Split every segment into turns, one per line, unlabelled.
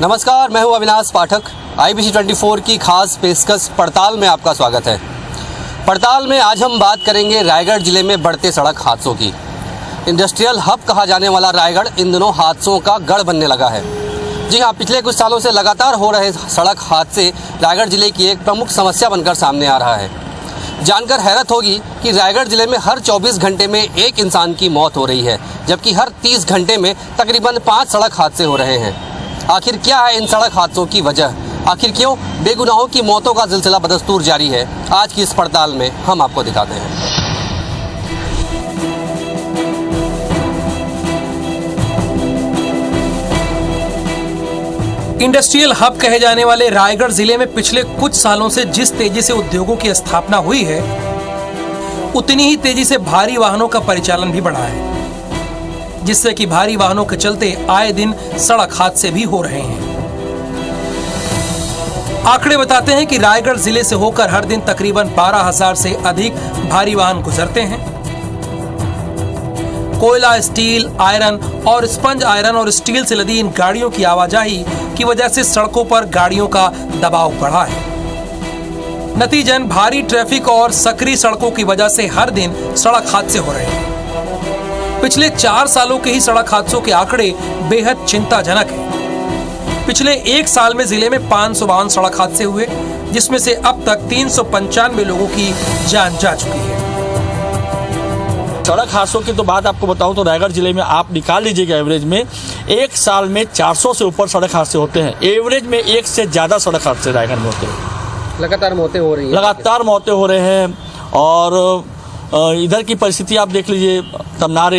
नमस्कार, मैं हूं अविनाश पाठक। IBC 24 की खास पेशकश पड़ताल में आपका स्वागत है। पड़ताल में आज हम बात करेंगे रायगढ़ जिले में बढ़ते सड़क हादसों की। इंडस्ट्रियल हब कहा जाने वाला रायगढ़ इन दिनों हादसों का गढ़ बनने लगा है। जी हाँ, पिछले कुछ सालों से लगातार हो रहे सड़क हादसे रायगढ़ जिले की एक प्रमुख समस्या बनकर सामने आ रहा है। जानकर हैरत होगी कि रायगढ़ जिले में हर 24 घंटे में एक इंसान की मौत हो रही है, जबकि हर 30 घंटे में तकरीबन 5 सड़क हादसे हो रहे हैं। आखिर क्या है इन सड़क हादसों की वजह? आखिर क्यों बेगुनाहों की मौतों का सिलसिला बदस्तूर जारी है? आज की इस पड़ताल में हम आपको दिखाते हैं।
इंडस्ट्रियल हब कहे जाने वाले रायगढ़ जिले में पिछले कुछ सालों से जिस तेजी से उद्योगों की स्थापना हुई है, उतनी ही तेजी से भारी वाहनों का परिचालन भी बढ़ा है, जिससे कि भारी वाहनों के चलते आए दिन सड़क हादसे भी हो रहे हैं। आंकड़े बताते हैं कि रायगढ़ जिले से होकर हर दिन तकरीबन 12,000 से अधिक भारी वाहन गुजरते हैं। कोयला, स्टील, आयरन और स्पंज आयरन और स्टील से लदी इन गाड़ियों की आवाजाही की वजह से सड़कों पर गाड़ियों का दबाव बढ़ा है। नतीजन भारी ट्रैफिक और सकरी सड़कों की वजह से हर दिन सड़क हादसे हो रहे हैं। पिछले 4 सालों के ही सड़क हादसों के आंकड़े बेहद चिंताजनक हैं। पिछले 1 साल में जिले में 552 सड़क हादसे हुए, जिसमें से अब तक 395 लोगों की जान जा चुकी है।
सड़क हादसों की तो बात आपको बताऊं तो रायगढ़ जिले में आप निकाल लीजिएगा, एवरेज में 1 साल में 400 से ऊपर सड़क हादसे होते हैं। एवरेज में 1 से ज़्यादा सड़क हादसे रायगढ़ में होते हैं।
लगातार मौतें हो रही हैं।
लगातार मौतें हो रहे हैं। और इधर की परिस्थिति आप देख लीजिए, तमनार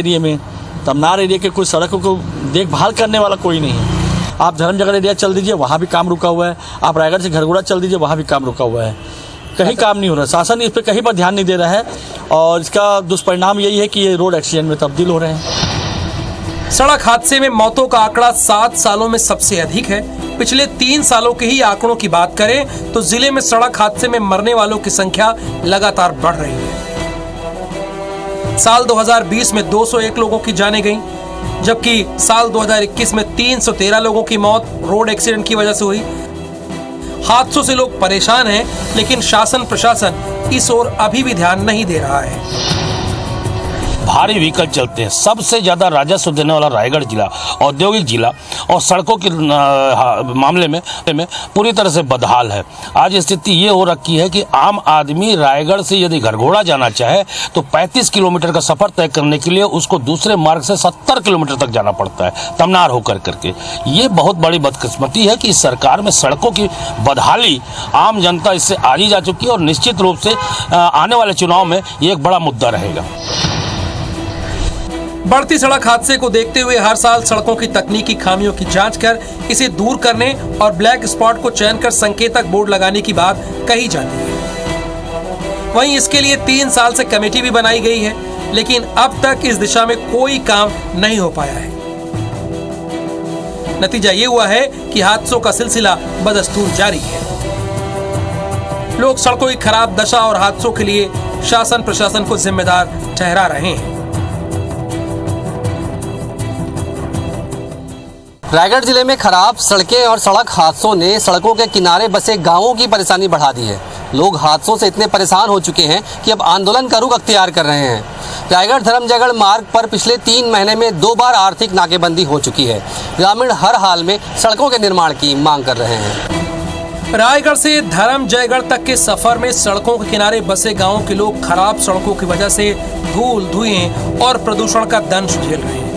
एरिया के कुछ सड़कों को देखभाल करने वाला कोई नहीं है। आप धर्मजगढ़ एरिया चल दीजिए, वहाँ भी काम रुका हुआ है। आप रायगढ़ से घरघोड़ा चल दीजिए, वहाँ भी काम रुका हुआ है। कहीं काम नहीं हो रहा। शासन इस पर कहीं पर ध्यान नहीं दे रहा है और इसका दुष्परिणाम यही है कि ये रोड एक्सीडेंट में तब्दील हो रहे हैं।
सड़क हादसे में मौतों का आंकड़ा 7 सालों में सबसे अधिक है। पिछले 3 सालों के ही आंकड़ों की बात करें तो जिले में सड़क हादसे में मरने वालों की संख्या लगातार बढ़ रही है। साल 2020 में 201 लोगों की जानें गईं, जबकि साल 2021 में 313 लोगों की मौत रोड एक्सीडेंट की वजह से हुई। हादसों से लोग परेशान हैं, लेकिन शासन प्रशासन इस ओर अभी भी ध्यान नहीं दे रहा है।
भारी व्हीकल चलते हैं। सबसे ज़्यादा राजस्व देने वाला रायगढ़ जिला, औद्योगिक जिला और सड़कों के मामले में पूरी तरह से बदहाल है। आज स्थिति ये हो रखी है कि आम आदमी रायगढ़ से यदि घरघोड़ा जाना चाहे तो 35 किलोमीटर का सफ़र तय करने के लिए उसको दूसरे मार्ग से 70 किलोमीटर तक जाना पड़ता है, तमनार होकर करके। ये बहुत बड़ी बदकिस्मती है कि इस सरकार में सड़कों की बदहाली आम जनता इससे आरी जा चुकी है और निश्चित रूप से आने वाले चुनाव में ये एक बड़ा मुद्दा रहेगा।
बढ़ती सड़क हादसे को देखते हुए हर साल सड़कों की तकनीकी खामियों की जांच कर इसे दूर करने और ब्लैक स्पॉट को चयन कर संकेतक बोर्ड लगाने की बात कही जाती है। वहीं इसके लिए 3 साल से कमेटी भी बनाई गई है, लेकिन अब तक इस दिशा में कोई काम नहीं हो पाया है। नतीजा ये हुआ है कि हादसों का सिलसिला बदस्तूर जारी है। लोग सड़कों की खराब दशा और हादसों के लिए शासन प्रशासन को जिम्मेदार ठहरा रहे हैं।
रायगढ़ जिले में खराब सड़कें और सड़क हादसों ने सड़कों के किनारे बसे गांवों की परेशानी बढ़ा दी है। लोग हादसों से इतने परेशान हो चुके हैं कि अब आंदोलन का रुख अख्तियार कर रहे हैं। रायगढ़ धर्मजगढ़ मार्ग पर पिछले 3 महीने में 2 बार आर्थिक नाकेबंदी हो चुकी है। ग्रामीण हर हाल में सड़कों के निर्माण की मांग कर रहे हैं।
रायगढ़ से धर्मजयगढ़ तक के सफर में सड़कों के किनारे बसे गांवों के लोग खराब सड़कों की वजह से धूल, धुएं और प्रदूषण का दंश झेल रहे हैं।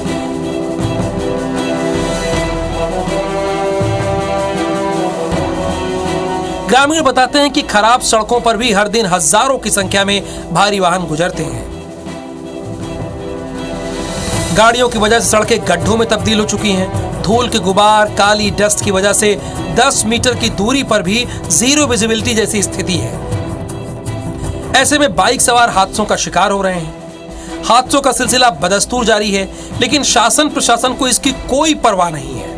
ग्रामीण बताते हैं कि खराब सड़कों पर भी हर दिन हजारों की संख्या में भारी वाहन गुजरते हैं। गाड़ियों की वजह से सड़कें गड्ढों में तब्दील हो चुकी हैं। धूल के गुबार, काली डस्ट की वजह से 10 मीटर की दूरी पर भी जीरो विजिबिलिटी जैसी स्थिति है। ऐसे में बाइक सवार हादसों का शिकार हो रहे हैं। हादसों का सिलसिला बदस्तूर जारी है, लेकिन शासन प्रशासन को इसकी कोई परवाह नहीं है।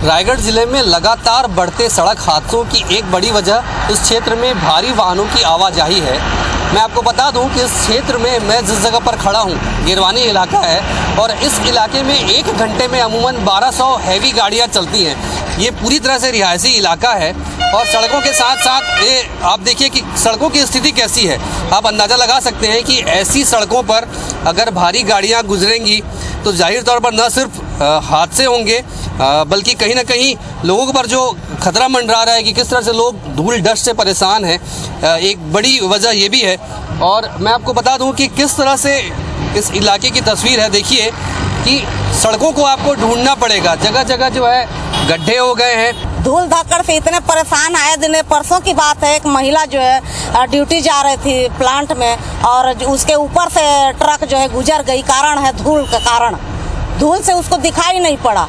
रायगढ़ जिले में लगातार बढ़ते सड़क हादसों की एक बड़ी वजह इस क्षेत्र में भारी वाहनों की आवाजाही है। मैं आपको बता दूं कि इस क्षेत्र में मैं जिस जगह पर खड़ा हूं, गिरवानी इलाका है, और इस इलाके में 1 घंटे में अमूमन 1200 हैवी गाड़ियां चलती हैं। ये पूरी तरह से रिहायशी इलाका है और सड़कों के साथ साथ ये आप देखिए कि सड़कों की स्थिति कैसी है। आप अंदाज़ा लगा सकते हैं कि ऐसी सड़कों पर अगर भारी गाड़ियां गुजरेंगी तो जाहिर तौर पर न सिर्फ हादसे होंगे बल्कि कहीं ना कहीं लोगों पर जो खतरा मंडरा रहा है कि किस तरह से लोग धूल डस्ट से परेशान हैं, एक बड़ी वजह ये भी है। और मैं आपको बता दूं कि किस तरह से इस इलाके की तस्वीर है। देखिए कि सड़कों को आपको ढूंढना पड़ेगा, जगह जगह जो है गड्ढे हो गए हैं।
धूल धक्कड़ से इतने परेशान आए दिन। परसों की बात है, एक महिला जो है ड्यूटी जा रही थी प्लांट में और उसके ऊपर से ट्रक जो है गुजर गई। कारण है धूल का कारण, धूल से उसको दिखाई नहीं पड़ा।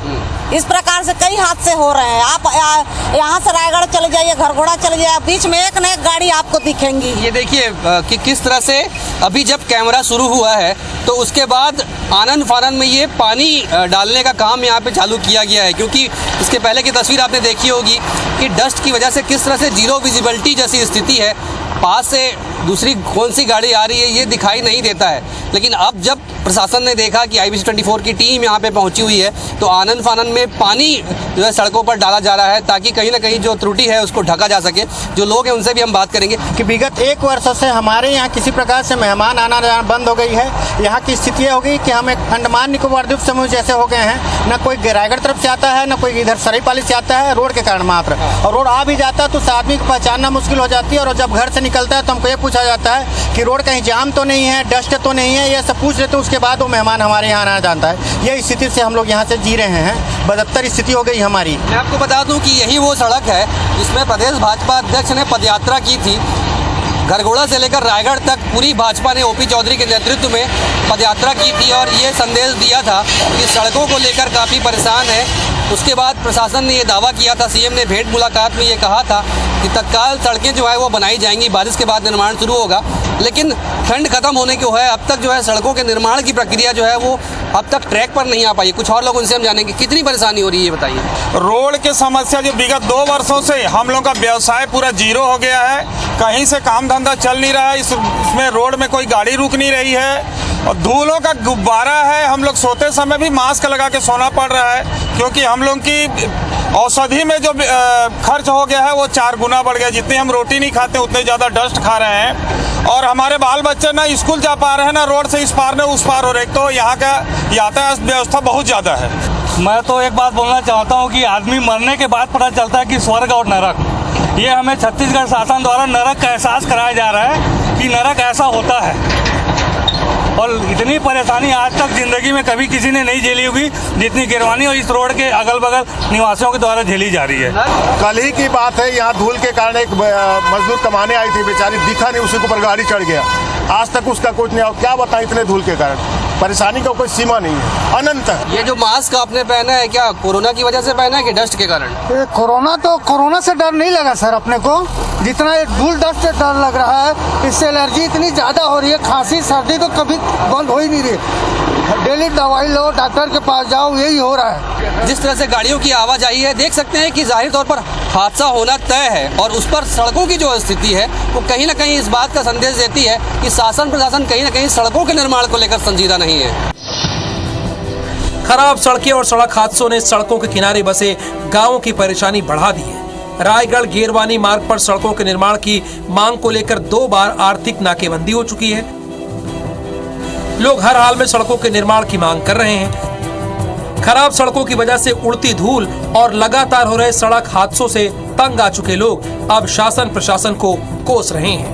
इस प्रकार से कई हादसे हो रहे हैं। आप यहाँ से रायगढ़ चले जाइए, घरघोड़ा चले जाइए, बीच में एक न एक गाड़ी आपको दिखेंगी।
ये देखिए कि किस तरह से अभी जब कैमरा शुरू हुआ है तो उसके बाद आनन फानन में ये पानी डालने का काम यहाँ पे चालू किया गया है, क्योंकि इसके पहले की तस्वीर आपने देखी होगी कि डस्ट की वजह से किस तरह से जीरो विजिबिलिटी जैसी स्थिति है। पास से दूसरी कौन सी गाड़ी आ रही है ये दिखाई नहीं देता है। लेकिन अब जब प्रशासन ने देखा कि IBC 24 की टीम यहाँ पे पहुँची हुई है तो आनन फानन में पानी जो है सड़कों पर डाला जा रहा है ताकि कहीं ना कहीं जो त्रुटि है उसको ढका जा सके। जो लोग हैं उनसे भी हम बात करेंगे
कि विगत 1 वर्षों से हमारे यहाँ किसी प्रकार से मेहमान आना जाना बंद हो गई है। यहाँ की स्थिति ये हो गई कि हम एक अंडमान निकोबार द्वीप समूह जैसे हो गए हैं। न कोई रायगढ़ तरफ से आता है, न कोई इधर सरायपाली से आता है, रोड के कारण मात्र। और रोड आ भी जाता है तो उस आदमी को पहचानना मुश्किल हो जाती है। और जब घर से निकलता है तो हमको ये पूछा जाता है कि रोड कहीं जाम तो नहीं है, डस्ट तो नहीं है, ये सब पूछ लेते। उसके बाद वो मेहमान हमारे यहाँ आना जानता है। ये स्थिति से हम लोग यहाँ से जी रहे हैं। बदत्तर स्थिति हो गई हमारी।
मैं आपको बता दूं कि यही वो सड़क है जिसमें प्रदेश भाजपा अध्यक्ष ने पदयात्रा की थी। घरघोड़ा से लेकर रायगढ़ तक पूरी भाजपा ने OP चौधरी के नेतृत्व में पदयात्रा की थी और ये संदेश दिया था कि सड़कों को लेकर काफ़ी परेशान है। उसके बाद प्रशासन ने ये दावा किया था, CM ने भेंट मुलाकात में ये कहा था कि तत्काल सड़कें जो है वो बनाई जाएंगी, बारिश के बाद निर्माण शुरू होगा। लेकिन ठंड खत्म होने को है, अब तक जो है सड़कों के निर्माण की प्रक्रिया जो है वो अब तक ट्रैक पर नहीं आ पाई। कुछ और लोग उनसे हम जानेंगे कितनी परेशानी हो रही है, ये बताइए।
रोड की समस्या जो विगत 2 वर्षों से हम लोग का व्यवसाय पूरा जीरो हो गया है। कहीं से काम धंधा चल नहीं रहा है। इसमें रोड में कोई गाड़ी रुक नहीं रही है और धूलों का गुब्बारा है। हम लोग सोते समय भी मास्क लगा के सोना पड़ रहा है क्योंकि हम लोग की औषधि में जो खर्च हो गया है वो 4 गुना बढ़ गया। जितनी हम रोटी नहीं खाते उतने ज़्यादा डस्ट खा रहे हैं और हमारे बाल बच्चे ना स्कूल जा पा रहे हैं, ना रोड से इस पार न उस पार हो रहे। तो यहाँ का यातायात व्यवस्था बहुत ज़्यादा है।
मैं तो एक बात बोलना चाहता हूँ कि आदमी मरने के बाद पता चलता है कि स्वर्ग और नरक, ये हमें छत्तीसगढ़ शासन द्वारा नरक का एहसास कराया जा रहा है कि नरक ऐसा होता है। और इतनी परेशानी आज तक ज़िंदगी में कभी किसी ने नहीं झेली होगी जितनी गिरवानी और इस रोड के अगल बगल निवासियों के द्वारा झेली जा रही है।
कल ही की बात है, यहाँ धूल के कारण एक मजदूर कमाने आई थी, बेचारी दिखा नहीं, उसी के ऊपर गाड़ी चढ़ गया। आज तक उसका कुछ नहीं। और क्या बताएं, इतने धूल के कारण परेशानी का कोई सीमा नहीं है, अनंत है।
ये जो मास्क आपने पहना है क्या कोरोना की वजह से पहना है कि डस्ट के कारण?
कोरोना से डर नहीं लगा सर अपने को, जितना धूल डस्ट से डर लग रहा है। इससे एलर्जी इतनी ज़्यादा हो रही है, खांसी सर्दी तो कभी बंद हो ही नहीं रही। डेली दवाई लो, डॉक्टर के पास जाओ, यही हो रहा है।
जिस तरह से गाड़ियों की आवाजाही है देख सकते हैं कि जाहिर तौर पर हादसा होना तय है और उस पर सड़कों की जो स्थिति है वो कहीं ना कहीं इस बात का संदेश देती है कि शासन प्रशासन कहीं ना कहीं सड़कों के निर्माण को लेकर संजीदा नहीं है।
खराब सड़कें और सड़क हादसों ने सड़कों के किनारे बसे गांवों की परेशानी बढ़ा दी है। रायगढ़ गेरवानी मार्ग पर सड़कों के निर्माण की मांग को लेकर 2 बार आर्थिक नाकेबंदी हो चुकी है। लोग हर हाल में सड़कों के निर्माण की मांग कर रहे हैं। खराब सड़कों की वजह से उड़ती धूल और लगातार हो रहे सड़क हादसों से तंग आ चुके लोग अब शासन प्रशासन को कोस रहे हैं।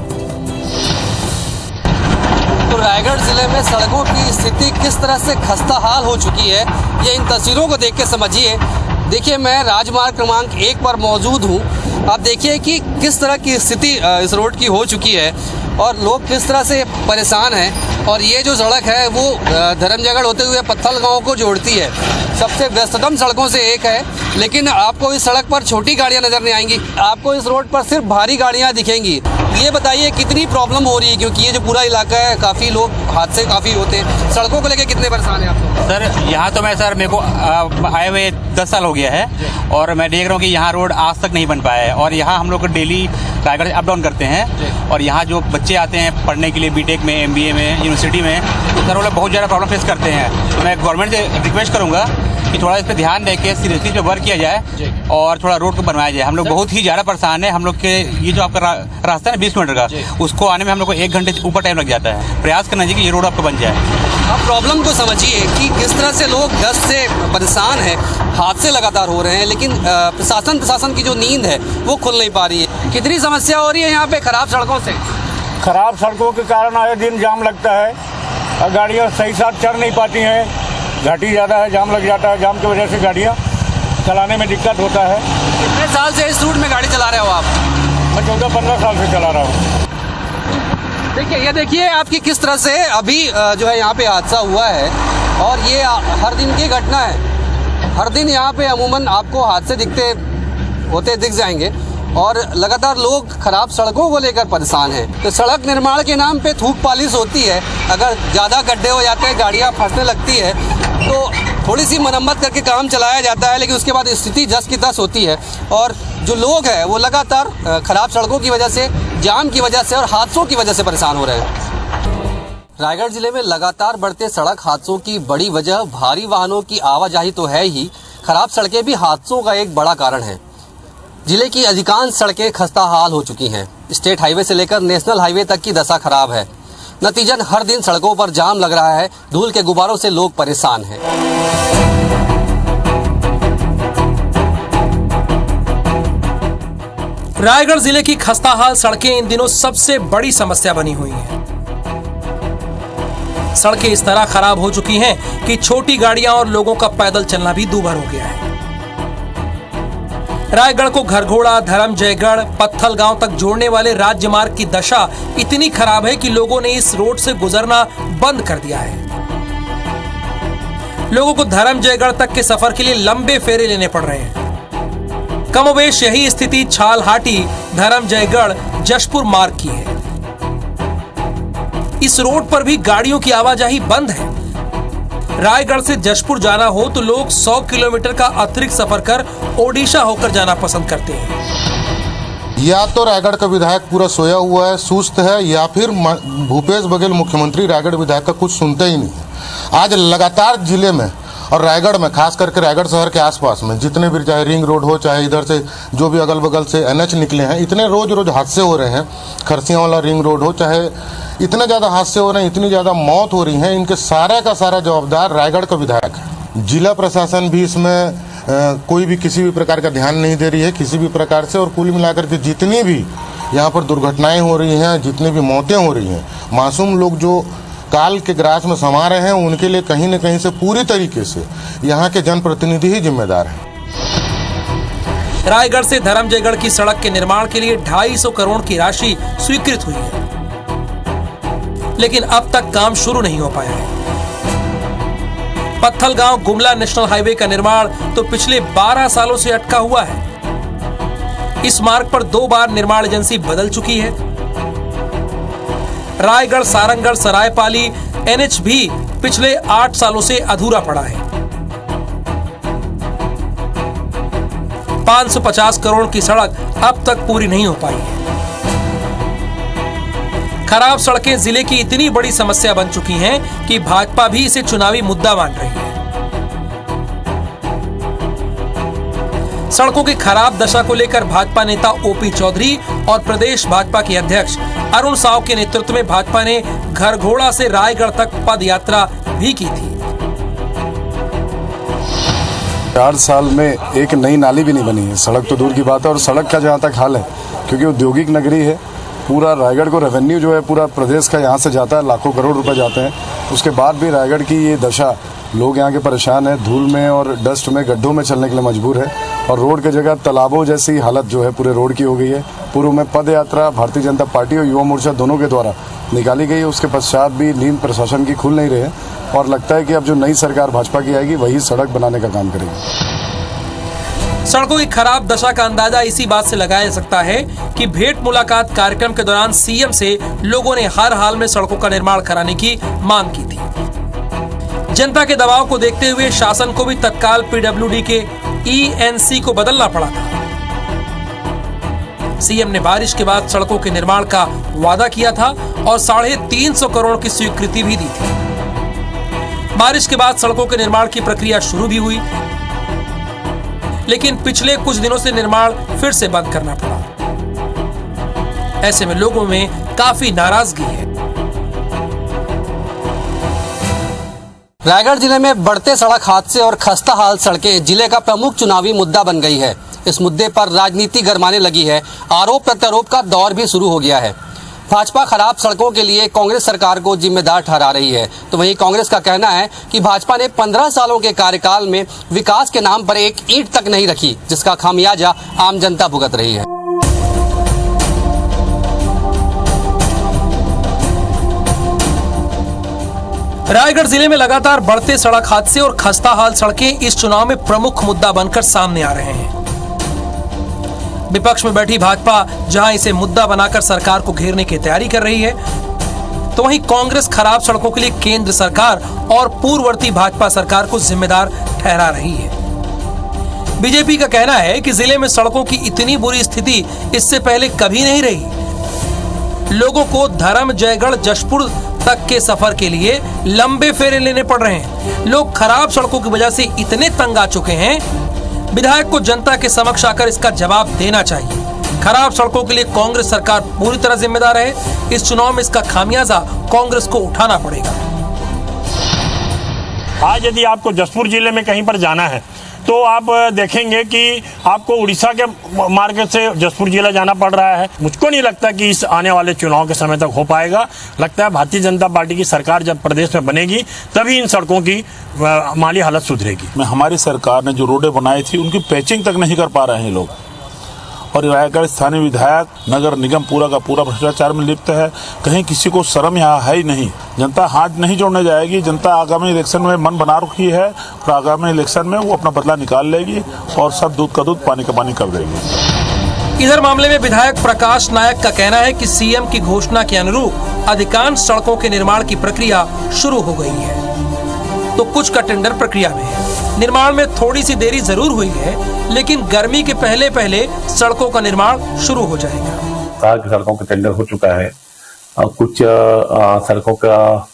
तो रायगढ़ जिले में सड़कों की स्थिति किस तरह से खस्ताहाल हो चुकी है ये इन तस्वीरों को देख के समझिए। देखिए, मैं राजमार्ग क्रमांक 1 पर मौजूद हूँ। आप देखिए कि किस तरह की स्थिति इस रोड की हो चुकी है और लोग किस तरह से परेशान हैं। और ये जो सड़क है वो धर्मजगढ़ होते हुए पत्थल गांव को जोड़ती है। सबसे व्यस्ततम सड़कों से एक है, लेकिन आपको इस सड़क पर छोटी गाड़ियां नजर नहीं आएंगी। आपको इस रोड पर सिर्फ भारी गाड़ियां दिखेंगी। ये बताइए कितनी प्रॉब्लम हो रही है, क्योंकि ये जो पूरा इलाका है काफ़ी लोग हादसे काफ़ी होते हैं, सड़कों को लेकर कितने परेशान हैं आप लोग?
सर यहाँ तो मैं सर मेरे को आए हुए 10 साल हो गया है और मैं देख रहा हूँ कि यहाँ रोड आज तक नहीं बन पाया है और यहाँ हम लोग डेली रायगढ़ से अप डाउन करते हैं और यहाँ जो बच्चे आते हैं पढ़ने के लिए बीटेक में, MBA में, यूनिवर्सिटी में, तो सर वो लोग बहुत ज़्यादा प्रॉब्लम फेस करते हैं। तो मैं गवर्नमेंट से रिक्वेस्ट करूँगा कि थोड़ा इस पर ध्यान दे के सीरियसली पे वर्क किया जाए और थोड़ा रोड को बनवाया जाए। हम लोग बहुत ही ज़्यादा परेशान है। हम लोग के ये जो आपका रास्ता है ना 20 किलोमीटर का, उसको आने में हम लोग को 1 घंटे से ऊपर टाइम लग जाता है। प्रयास करना चाहिए कि ये रोड आपको बन जाए।
आप प्रॉब्लम को समझिए कि किस तरह से लोग डस्ट से परेशान हैं, हादसे लगातार हो रहे हैं, लेकिन प्रशासन की जो नींद है वो खुल नहीं पा रही है। कितनी समस्या हो रही है यहाँ पे खराब सड़कों से?
खराब सड़कों के कारण आए दिन जाम लगता है और गाड़ियाँ सही साथ चल नहीं पाती हैं। घाटी ज़्यादा है, जाम लग जाता है। जाम की वजह से गाड़ियाँ चलाने में दिक्कत होता है।
कितने साल से इस रूट में गाड़ी चला रहे हो आप?
मैं 14-15 साल से चला रहा हूँ।
देखिए, ये देखिए आपकी किस तरह से अभी जो है यहाँ पे हादसा हुआ है और ये हर दिन की घटना है। हर दिन यहाँ पे अमूमन आपको हादसे दिख जाएंगे और लगातार लोग खराब सड़कों को लेकर परेशान हैं। तो सड़क निर्माण के नाम पे थूक पालिश होती है। अगर ज़्यादा गड्ढे हो जाते हैं, गाड़ियाँ फंसने लगती है, तो थोड़ी सी मरम्मत करके काम चलाया जाता है, लेकिन उसके बाद स्थिति जस की तस होती है और जो लोग हैं वो लगातार खराब सड़कों की वजह से, जाम की वजह से और हादसों की वजह से परेशान हो रहे हैं। रायगढ़ जिले में लगातार बढ़ते सड़क हादसों की बड़ी वजह भारी वाहनों की आवाजाही तो है ही, खराब सड़कें भी हादसों का एक बड़ा कारण है। जिले की अधिकांश सड़कें खस्ता हाल हो चुकी हैं। स्टेट हाईवे से लेकर नेशनल हाईवे तक की दशा खराब है। नतीजन हर दिन सड़कों पर जाम लग रहा है। धूल के गुब्बारों से लोग परेशान हैं।
रायगढ़ जिले की खस्ताहाल सड़कें इन दिनों सबसे बड़ी समस्या बनी हुई हैं। सड़कें इस तरह खराब हो चुकी हैं कि छोटी गाड़ियां और लोगों का पैदल चलना भी दूभर हो गया है। रायगढ़ को घरघोड़ा, धर्मजयगढ़, पत्थल गांव तक जोड़ने वाले राज्य मार्ग की दशा इतनी खराब है कि लोगों ने इस रोड से गुजरना बंद कर दिया है। लोगों को धर्मजयगढ़ तक के सफर के लिए लंबे फेरे लेने पड़ रहे हैं। कमोबेश यही स्थिति छालहाटी, धर्मजयगढ़, जशपुर मार्ग की है। इस रोड पर भी गाड़ियों की आवाजाही बंद है। रायगढ़ से जशपुर जाना हो तो लोग 100 किलोमीटर का अतिरिक्त सफर कर ओडिशा होकर जाना पसंद करते हैं।
या तो रायगढ़ का विधायक पूरा सोया हुआ है, सुस्त है, या फिर भूपेश बघेल मुख्यमंत्री रायगढ़ विधायक का कुछ सुनते ही नहीं है। आज लगातार जिले में और रायगढ़ में, खास करके रायगढ़ शहर के आसपास में जितने भी, चाहे रिंग रोड हो, चाहे इधर से जो भी अगल बगल से NH निकले हैं, इतने रोज हादसे हो रहे हैं। खरसियाँ वाला रिंग रोड हो, चाहे इतने ज़्यादा हादसे हो रहे हैं, इतनी ज़्यादा मौत हो रही हैं, इनके सारा का सारा जवाबदार रायगढ़ का विधायक है। जिला प्रशासन भी इसमें कोई भी किसी भी प्रकार का ध्यान नहीं दे रही है किसी भी प्रकार से। और कुल मिलाकर के जितनी भी यहाँ पर दुर्घटनाएं हो रही हैं, जितनी भी मौतें हो रही हैं, मासूम लोग जो काल के ग्रास में समा रहे हैं, उनके लिए कहीं न कहीं से पूरी तरीके से यहाँ के जनप्रतिनिधि ही जिम्मेदार हैं।
रायगढ़ से धर्मजयगढ़ की सड़क के निर्माण के लिए 250 करोड़ की राशि स्वीकृत हुई है, लेकिन अब तक काम शुरू नहीं हो पाया है। पत्थल गांव गुमला नेशनल हाईवे का निर्माण तो पिछले 12 सालों से अटका हुआ है। इस मार्ग पर 2 बार निर्माण एजेंसी बदल चुकी है। रायगढ़ सारंगगढ़ सरायपाली NH भी पिछले 8 सालों से अधूरा पड़ा है। 550 करोड़ की सड़क अब तक पूरी नहीं हो पाई है। खराब सड़कें जिले की इतनी बड़ी समस्या बन चुकी हैं कि भाजपा भी इसे चुनावी मुद्दा मान रही है। सड़कों की खराब दशा को लेकर भाजपा नेता OP चौधरी और प्रदेश भाजपा के अध्यक्ष अरुण साव के नेतृत्व में भाजपा ने घरघोड़ा से रायगढ़ तक पद यात्रा भी की थी।
4 साल में एक नई नाली भी नहीं बनी है। सड़क तो दूर की बात है। और सड़क का जहाँ तक हाल है, क्योंकि औद्योगिक नगरी है, पूरा रायगढ़ को रेवेन्यू जो है पूरा प्रदेश का यहाँ से जाता है, लाखों करोड़ रुपए जाते हैं। उसके बाद भी रायगढ़ की ये दशा, लोग यहाँ के परेशान हैं, धूल में और डस्ट में, गड्ढों में चलने के लिए मजबूर है। और रोड की जगह तालाबों जैसी हालत जो है पूरे रोड की हो गई है। पूर्व में पद यात्रा भारतीय जनता पार्टी और युवा मोर्चा दोनों के द्वारा निकाली गई है। उसके पश्चात भी नींद प्रशासन की खुल नहीं रहे और लगता है कि अब जो नई सरकार भाजपा की आएगी वही सड़क बनाने का काम करेगी।
सड़कों की खराब दशा का अंदाजा इसी बात से लगाया जा सकता है कि भेंट मुलाकात कार्यक्रम के दौरान सीएम से लोगों ने हर हाल में सड़कों का निर्माण कराने की मांग की थी। जनता के दबाव को देखते हुए शासन को भी तत्काल पीडब्ल्यूडी के ईएनसी को बदलना पड़ा था। सीएम ने बारिश के बाद सड़कों के निर्माण का वादा किया था और 350 करोड़ की स्वीकृति भी दी थी। बारिश के बाद सड़कों के निर्माण की प्रक्रिया शुरू भी हुई, लेकिन पिछले कुछ दिनों से निर्माण फिर से बंद करना पड़ा। ऐसे में लोगों में काफी नाराजगी है।
रायगढ़ जिले में बढ़ते सड़क हादसे और खस्ता हाल सड़कें जिले का प्रमुख चुनावी मुद्दा बन गई है। इस मुद्दे पर राजनीति गरमाने लगी है। आरोप प्रत्यारोप का दौर भी शुरू हो गया है। भाजपा खराब सड़कों के लिए कांग्रेस सरकार को जिम्मेदार ठहरा रही है, तो वहीं कांग्रेस का कहना है कि भाजपा ने 15 सालों के कार्यकाल में विकास के नाम पर एक ईंट तक नहीं रखी, जिसका खामियाजा आम जनता भुगत रही है।
रायगढ़ जिले में लगातार बढ़ते सड़क हादसे और खस्ता हाल सड़कें इस चुनाव में प्रमुख मुद्दा बनकर सामने आ रहे हैं। विपक्ष में बैठी भाजपा जहां इसे मुद्दा बनाकर सरकार को घेरने की तैयारी कर रही है, तो वहीं कांग्रेस खराब सड़कों के लिए केंद्र सरकार और पूर्ववर्ती भाजपा सरकार को जिम्मेदार ठहरा रही है। बीजेपी का कहना है कि जिले में सड़कों की इतनी बुरी स्थिति इससे पहले कभी नहीं रही। लोगों को धर्म जयगढ़ जशपुर तक के सफर के लिए लंबे फेरे लेने पड़ रहे हैं। लोग खराब सड़कों की वजह से इतने तंग आ चुके हैं, विधायक को जनता के समक्ष आकर इसका जवाब देना चाहिए। खराब सड़कों के लिए कांग्रेस सरकार पूरी तरह जिम्मेदार है। इस चुनाव में इसका खामियाजा कांग्रेस को उठाना पड़ेगा।
आज यदि आपको जशपुर जिले में कहीं पर जाना है तो आप देखेंगे कि आपको उड़ीसा के मार्ग से जशपुर जिला जाना पड़ रहा है। मुझको नहीं लगता कि इस आने वाले चुनाव के समय तक हो पाएगा। लगता है भारतीय जनता पार्टी की सरकार जब प्रदेश में बनेगी तभी इन सड़कों की माली हालत सुधरेगी।
हमारी सरकार ने जो रोडें बनाई थी उनकी पैचिंग तक नहीं कर पा रहे हैं लोग, और रायगढ़ स्थानीय विधायक नगर निगम पूरा का पूरा भ्रष्टाचार में लिप्त है। कहीं किसी को शर्म यहाँ है ही नहीं। जनता हाथ नहीं जोड़ने जाएगी। जनता आगामी इलेक्शन में मन बना रखी है और आगामी इलेक्शन में वो अपना बदला निकाल लेगी और सब दूध का दूध पानी का पानी कर देगी।
इधर मामले में विधायक प्रकाश नायक का कहना है कि सीएम की घोषणा के अनुरूप अधिकांश सड़कों के निर्माण की प्रक्रिया शुरू हो गई है, तो कुछ का टेंडर प्रक्रिया में है। निर्माण में थोड़ी सी देरी जरूर हुई है, लेकिन गर्मी के पहले पहले सड़कों का निर्माण शुरू हो जाएगा।
सड़कों का टेंडर हो चुका है और कुछ सड़कों का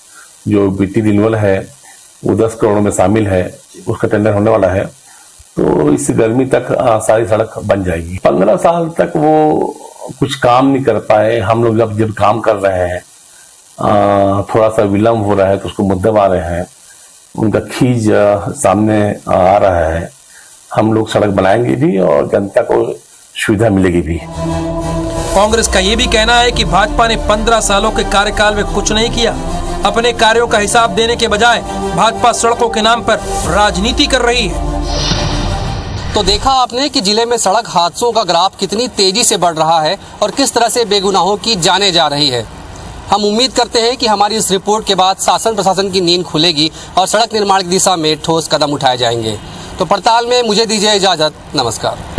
जो बीटी रिन्यूअल है वो 10 करोड़ में शामिल है, उसका टेंडर होने वाला है। तो इस गर्मी तक सारी सड़क बन जाएगी। 15 साल तक वो कुछ काम नहीं कर पाए। हम लोग जब काम कर रहे हैं, थोड़ा सा विलम्ब हो रहा है तो उसको मुद्दे आ रहे हैं, उनका खींच सामने आ रहा है। हम लोग सड़क बनाएंगे भी और जनता को सुविधा मिलेगी भी।
कांग्रेस का ये भी कहना है कि भाजपा ने 15 सालों के कार्यकाल में कुछ नहीं किया। अपने कार्यों का हिसाब देने के बजाय भाजपा सड़कों के नाम पर राजनीति कर रही है।
तो देखा आपने कि जिले में सड़क हादसों का ग्राफ कितनी तेजी से बढ़ रहा है और किस तरह से बेगुनाहों की जाने जा रही है। हम उम्मीद करते हैं कि हमारी इस रिपोर्ट के बाद शासन प्रशासन की नींद खुलेगी और सड़क निर्माण की दिशा में ठोस कदम उठाए जाएंगे। तो पड़ताल में मुझे दीजिए इजाज़त। नमस्कार।